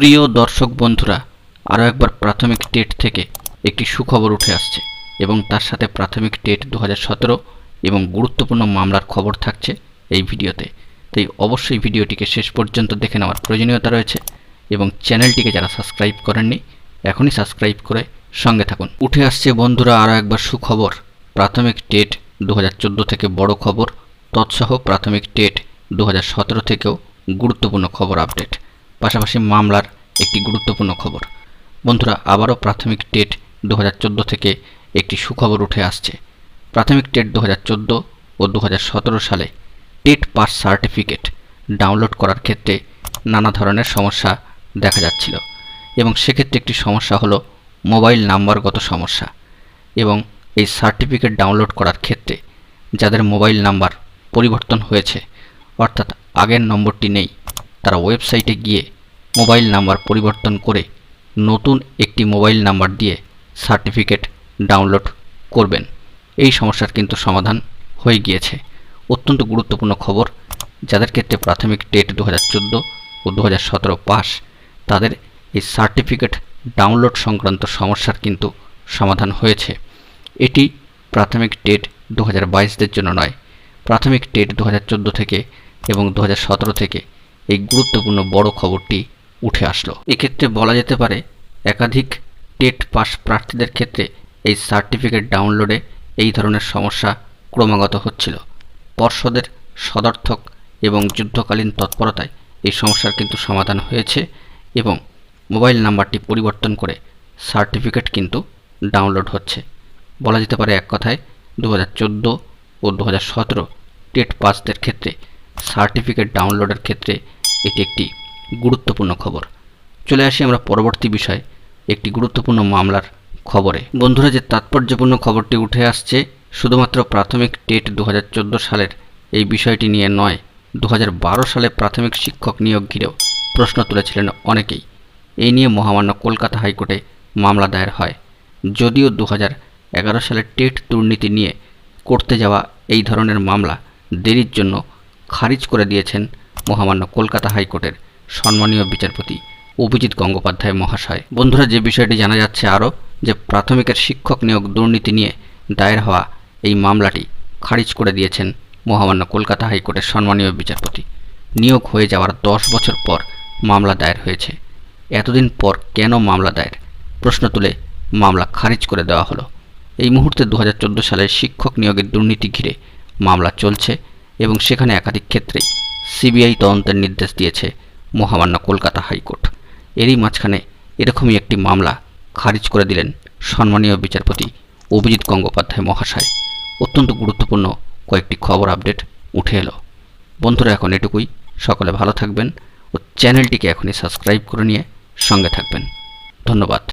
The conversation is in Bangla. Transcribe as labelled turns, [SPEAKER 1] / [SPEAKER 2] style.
[SPEAKER 1] প্রিয় দর্শক বন্ধুরা, আরও একবার প্রাথমিক টেট থেকে একটি সুখবর উঠে আসছে এবং তার সাথে প্রাথমিক টেট 2017 এবং গুরুত্বপূর্ণ মামলার খবর থাকছে এই ভিডিওতে। তাই অবশ্যই ভিডিওটিকে শেষ পর্যন্ত দেখে নেওয়ার প্রয়োজনীয়তা রয়েছে এবং চ্যানেলটিকে যারা সাবস্ক্রাইব করেননি এখনই সাবস্ক্রাইব করে সঙ্গে থাকুন। উঠে আসছে বন্ধুরা আরও একবার সুখবর, প্রাথমিক টেট 2014 থেকে বড় খবর, তৎসহ প্রাথমিক টেট 2017 থেকেও গুরুত্বপূর্ণ খবর আপডেট, পাশাপাশি মামলার একটি গুরুত্বপূর্ণ খবর। বন্ধুরা, আবারও প্রাথমিক টেট 2014 থেকে একটি সুখবর উঠে আসছে। প্রাথমিক টেট 2014 ও 2017 সালে টেট পাস সার্টিফিকেট ডাউনলোড করার ক্ষেত্রে নানা ধরনের সমস্যা দেখা যাচ্ছিল এবং সেক্ষেত্রে একটি সমস্যা হলো মোবাইল নাম্বারগত সমস্যা। এবং এই সার্টিফিকেট ডাউনলোড করার ক্ষেত্রে যাদের মোবাইল নাম্বার পরিবর্তন হয়েছে, অর্থাৎ আগের নম্বরটি নেই, তারা ওয়েবসাইটে গিয়ে মোবাইল নাম্বার পরিবর্তন করে নতুন একটি মোবাইল নাম্বার দিয়ে সার্টিফিকেট ডাউনলোড করবেন। এই সমস্যার কিন্তু সমাধান হয়ে গিয়েছে। অত্যন্ত গুরুত্বপূর্ণ খবর, যাদের ক্ষেত্রে প্রাথমিক টেট 2014 ও 2017 পাস, তাদের এই সার্টিফিকেট ডাউনলোড সংক্রান্ত সমস্যার কিন্তু সমাধান হয়েছে। এটি প্রাথমিক টেট 2022-দের জন্য নয়, প্রাথমিক টেট 2014 থেকে এবং 2017 থেকে এই গুরুত্বপূর্ণ বড় খবরটি উঠে আসলো। এক্ষেত্রে বলা যেতে পারে একাধিক টেট পাস প্রার্থীদের ক্ষেত্রে এই সার্টিফিকেট ডাউনলোডে এই ধরনের সমস্যা ক্রমাগত হচ্ছিল। পর্ষদের সদর্থক এবং যুদ্ধকালীন তৎপরতায় এই সমস্যার কিন্তু সমাধান হয়েছে এবং মোবাইল নাম্বারটি পরিবর্তন করে সার্টিফিকেট কিন্তু ডাউনলোড হচ্ছে। বলা যেতে পারে এক কথায় 2014 ও 2017 টেট পাসদের ক্ষেত্রে সার্টিফিকেট ডাউনলোডের ক্ষেত্রে এটি একটি গুরুত্বপূর্ণ খবর। চলে আসি আমরা পরবর্তী বিষয়ে, একটি গুরুত্বপূর্ণ মামলার খবরে। বন্ধুরা, যে তাৎপর্যপূর্ণ খবরটি উঠে আসছে শুধুমাত্র প্রাথমিক টেট 2014 সালের এই বিষয়টি নিয়ে নয়, 2012 সালে প্রাথমিক শিক্ষক নিয়োগ ঘিরেও প্রশ্ন তুলেছিলেন অনেকেই। এই নিয়ে মহামান্য কলকাতা হাইকোর্টে মামলা দায়ের হয়। যদিও 2011 সালে টেট দুর্নীতি নিয়ে করতে যাওয়া এই ধরনের মামলা দেরির জন্য খারিজ করে দিয়েছেন মহামান্য কলকাতা হাইকোর্টের সম্মানীয় বিচারপতি অভিজিৎ গঙ্গোপাধ্যায় মহাশয়। বন্ধুরা, যে বিষয়টি জানা যাচ্ছে আরও, যে প্রাথমিকের শিক্ষক নিয়োগ দুর্নীতি নিয়ে দায়ের হওয়া এই মামলাটি খারিজ করে দিয়েছেন মহামান্য কলকাতা হাইকোর্টের সম্মানীয় বিচারপতি। নিয়োগ হয়ে যাওয়ার 10 বছর পর মামলা দায়ের হয়েছে। এতদিন পর কেন মামলা দায়ের প্রশ্ন তুলে মামলা খারিজ করে দেওয়া হলো। এই মুহূর্তে 2014 সালের শিক্ষক নিয়োগের দুর্নীতি ঘিরে মামলা চলছে এবং সেখানে একাধিক ক্ষেত্রেই সিবিআই তদন্তের নির্দেশ দিয়েছে মহামান্য কলকাতা হাইকোর্ট। এরই মাঝখানে এরকমই একটি মামলা খারিজ করে দিলেন সম্মানীয় বিচারপতি অভিজিৎ গঙ্গোপাধ্যায় মহাশয়। অত্যন্ত গুরুত্বপূর্ণ কয়েকটি খবর আপডেট উঠে এলো। বন্ধুরা, এখন এটুকুই। সকলে ভালো থাকবেন ও চ্যানেলটিকে এখনই সাবস্ক্রাইব করে নিয়ে সঙ্গে থাকবেন। ধন্যবাদ।